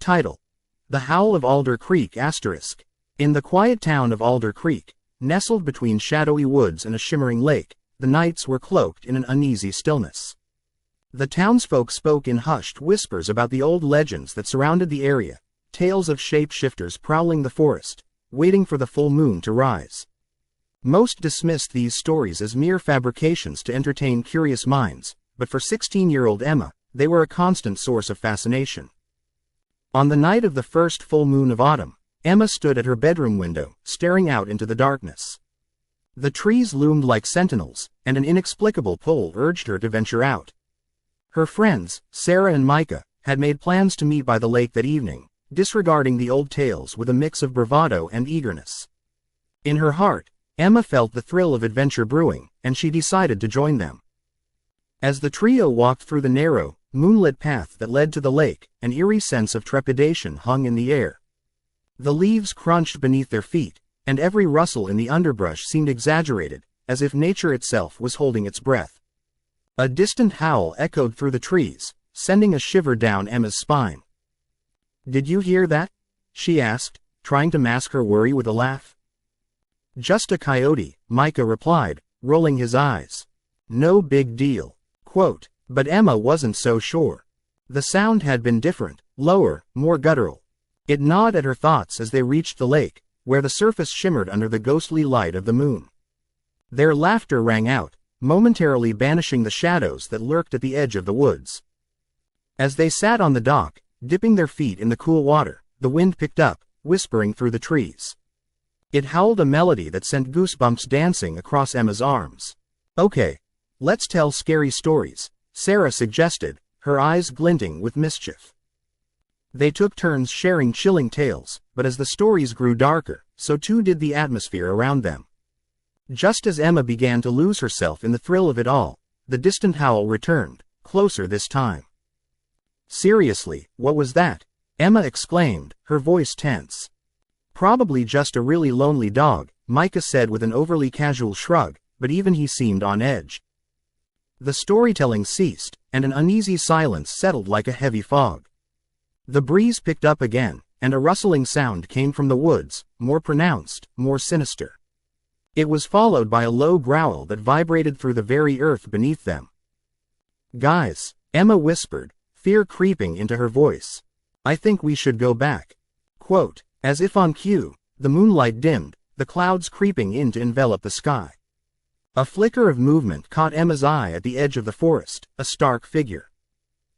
Title: The Howl of Alder Creek **. In the quiet town of Alder Creek, nestled between shadowy woods and a shimmering lake, the nights were cloaked in an uneasy stillness. The townsfolk spoke in hushed whispers about the old legends that surrounded the area, tales of shapeshifters prowling the forest, waiting for the full moon to rise. Most dismissed these stories as mere fabrications to entertain curious minds, but for 16-year-old Emma, they were a constant source of fascination. On the night of the first full moon of autumn, Emma stood at her bedroom window, staring out into the darkness. The trees loomed like sentinels, and an inexplicable pull urged her to venture out. Her friends, Sarah and Micah, had made plans to meet by the lake that evening, disregarding the old tales with a mix of bravado and eagerness. In her heart, Emma felt the thrill of adventure brewing, and she decided to join them. As the trio walked through the narrow, moonlit path that led to the lake, an eerie sense of trepidation hung in the air. The leaves crunched beneath their feet, and every rustle in the underbrush seemed exaggerated, as if nature itself was holding its breath. A distant howl echoed through the trees, sending a shiver down Emma's spine. "Did you hear that?" she asked, trying to mask her worry with a laugh. "Just a coyote," Micah replied, rolling his eyes. "No big deal." Quote, but Emma wasn't so sure. The sound had been different, lower, more guttural. It gnawed at her thoughts as they reached the lake, where the surface shimmered under the ghostly light of the moon. Their laughter rang out, momentarily banishing the shadows that lurked at the edge of the woods. As they sat on the dock, dipping their feet in the cool water, the wind picked up, whispering through the trees. It howled a melody that sent goosebumps dancing across Emma's arms. "Okay, let's tell scary stories," Sarah suggested, her eyes glinting with mischief. They took turns sharing chilling tales, but as the stories grew darker, so too did the atmosphere around them. Just as Emma began to lose herself in the thrill of it all, the distant howl returned, closer this time. "Seriously, what was that?" Emma exclaimed, her voice tense. "Probably just a really lonely dog," Micah said with an overly casual shrug, but even he seemed on edge. The storytelling ceased, and an uneasy silence settled like a heavy fog. The breeze picked up again, and a rustling sound came from the woods, more pronounced, more sinister. It was followed by a low growl that vibrated through the very earth beneath them. "Guys," Emma whispered, fear creeping into her voice. "I think we should go back." Quote, as if on cue, the moonlight dimmed, the clouds creeping in to envelop the sky. A flicker of movement caught Emma's eye at the edge of the forest, a stark figure.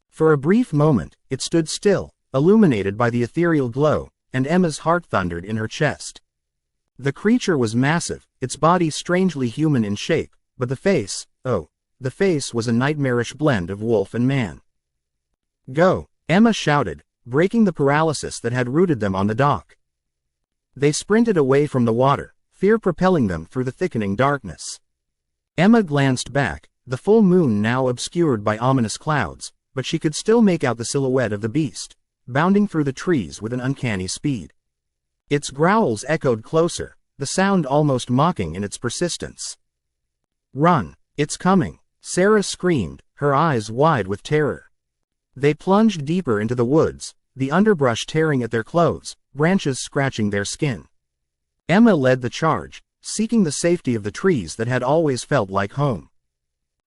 For a brief moment, it stood still, illuminated by the ethereal glow, and Emma's heart thundered in her chest. The creature was massive, its body strangely human in shape, but the face was a nightmarish blend of wolf and man. "Go," Emma shouted, breaking the paralysis that had rooted them on the dock. They sprinted away from the water, fear propelling them through the thickening darkness. Emma glanced back, the full moon now obscured by ominous clouds, but she could still make out the silhouette of the beast, bounding through the trees with an uncanny speed. Its growls echoed closer, the sound almost mocking in its persistence. "Run, it's coming," Sarah screamed, her eyes wide with terror. They plunged deeper into the woods, the underbrush tearing at their clothes, branches scratching their skin. Emma led the charge, seeking the safety of the trees that had always felt like home.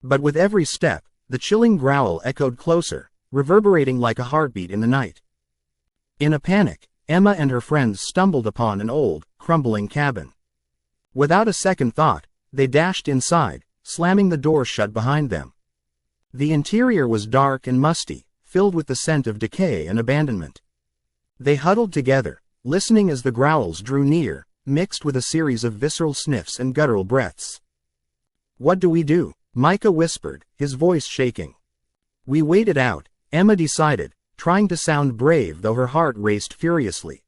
But with every step, the chilling growl echoed closer, reverberating like a heartbeat in the night. In a panic, Emma and her friends stumbled upon an old, crumbling cabin. Without a second thought, they dashed inside, slamming the door shut behind them. The interior was dark and musty, filled with the scent of decay and abandonment. They huddled together, listening as the growls drew near, mixed with a series of visceral sniffs and guttural breaths. "What do we do?" Micah whispered, his voice shaking. "We wait it out," Emma decided, trying to sound brave though her heart raced furiously.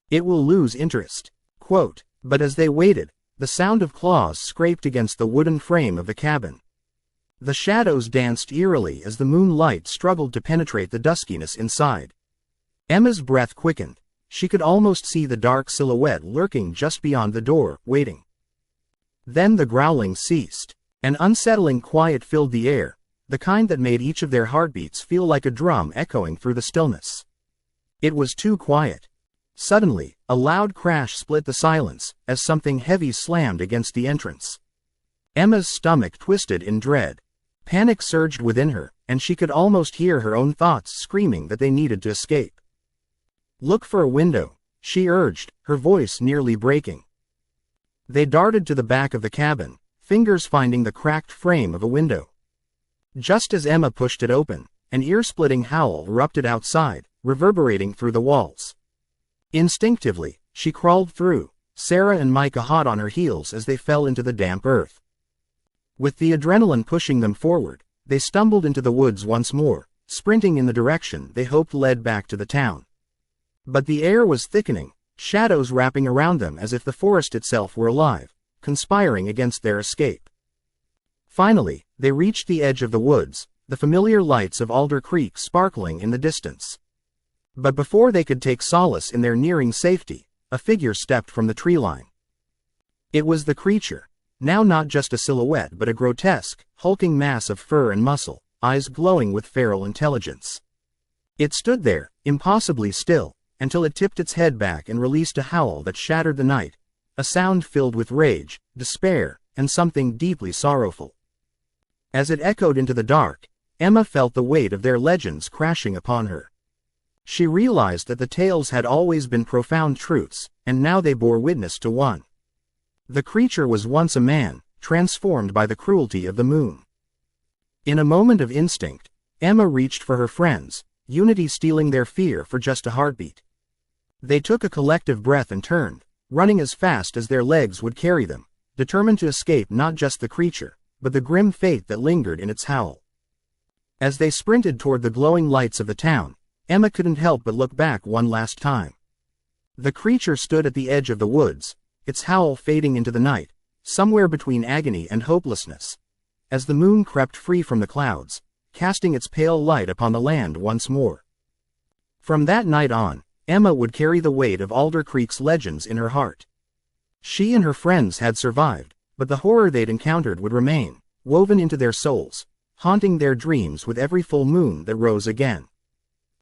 "It will lose interest." Quote, but as they waited, the sound of claws scraped against the wooden frame of the cabin. The shadows danced eerily as the moonlight struggled to penetrate the duskiness inside. Emma's breath quickened. She could almost see the dark silhouette lurking just beyond the door, waiting. Then the growling ceased. An unsettling quiet filled the air, the kind that made each of their heartbeats feel like a drum echoing through the stillness. It was too quiet. Suddenly, a loud crash split the silence, as something heavy slammed against the entrance. Emma's stomach twisted in dread. Panic surged within her, and she could almost hear her own thoughts screaming that they needed to escape. "Look for a window," she urged, her voice nearly breaking. They darted to the back of the cabin, fingers finding the cracked frame of a window. Just as Emma pushed it open, an ear-splitting howl erupted outside, reverberating through the walls. Instinctively, she crawled through, Sarah and Micah hot on her heels as they fell into the damp earth. With the adrenaline pushing them forward, they stumbled into the woods once more, sprinting in the direction they hoped led back to the town. But the air was thickening, shadows wrapping around them as if the forest itself were alive, conspiring against their escape. Finally, they reached the edge of the woods, the familiar lights of Alder Creek sparkling in the distance. But before they could take solace in their nearing safety, a figure stepped from the tree line. It was the creature, now not just a silhouette but a grotesque, hulking mass of fur and muscle, eyes glowing with feral intelligence. It stood there, impossibly still, until it tipped its head back and released a howl that shattered the night, a sound filled with rage, despair, and something deeply sorrowful. As it echoed into the dark, Emma felt the weight of their legends crashing upon her. She realized that the tales had always been profound truths, and now they bore witness to one. The creature was once a man, transformed by the cruelty of the moon. In a moment of instinct, Emma reached for her friends, unity stealing their fear for just a heartbeat. They took a collective breath and turned, running as fast as their legs would carry them, determined to escape not just the creature, but the grim fate that lingered in its howl. As they sprinted toward the glowing lights of the town, Emma couldn't help but look back one last time. The creature stood at the edge of the woods, its howl fading into the night, somewhere between agony and hopelessness, as the moon crept free from the clouds, casting its pale light upon the land once more. From that night on, Emma would carry the weight of Alder Creek's legends in her heart. She and her friends had survived, but the horror they'd encountered would remain, woven into their souls, haunting their dreams with every full moon that rose again.